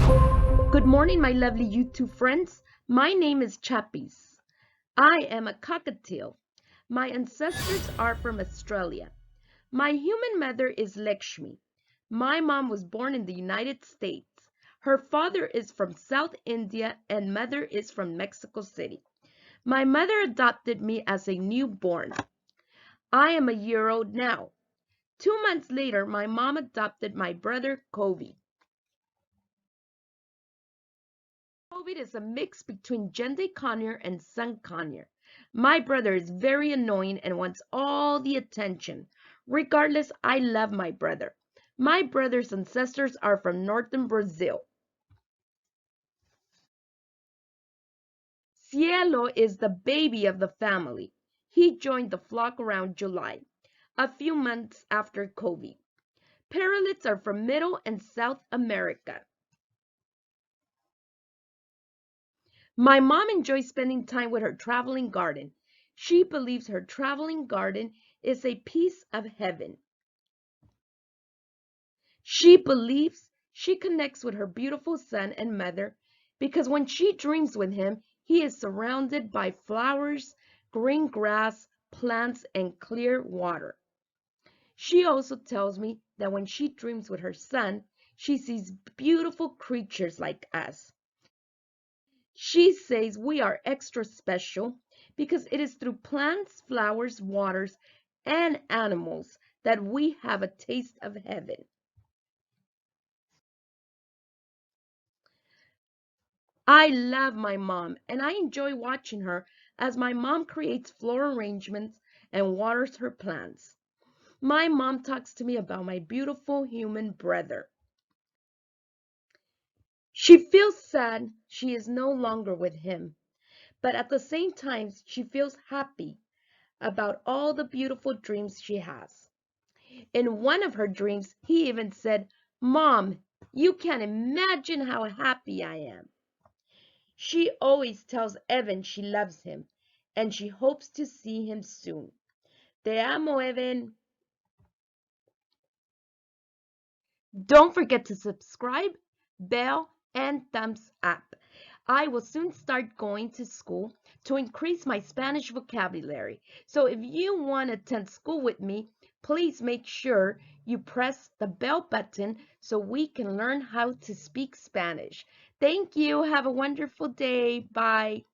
Good morning, my lovely YouTube friends. My name is Chappies. I am a cockatiel. My ancestors are from Australia. My human mother is Lakshmi. My mom was born in the United States. Her father is from South India and mother is from Mexico City. My mother adopted me as a newborn. I am a year old now. 2 months later, my mom adopted my brother, Kobe. COVID is a mix between Jende Conyer and Sun Conyer. My brother is very annoying and wants all the attention. Regardless, I love my brother. My brother's ancestors are from northern Brazil. Cielo is the baby of the family. He joined the flock around July, a few months after COVID. Parrotlets are from Middle and South America. My mom enjoys spending time with her traveling garden. She believes her traveling garden is a piece of heaven. She believes she connects with her beautiful son and mother because when she dreams with him, he is surrounded by flowers, green grass, plants, and clear water. She also tells me that when she dreams with her son, she sees beautiful creatures like us. She says we are extra special because it is through plants, flowers, waters, and animals that we have a taste of heaven. I love my mom and I enjoy watching her as my mom creates floral arrangements and waters her plants. My mom talks to me about my beautiful human brother. She feels sad she is no longer with him, but at the same time, she feels happy about all the beautiful dreams she has. In one of her dreams, he even said, "Mom, you can't imagine how happy I am." She always tells Evan she loves him and she hopes to see him soon. Te amo, Evan. Don't forget to subscribe, bell, and thumbs up. I will soon start going to school to increase my Spanish vocabulary. So if you want to attend school with me, please make sure you press the bell button so we can learn how to speak Spanish. Thank you. Have a wonderful day. Bye.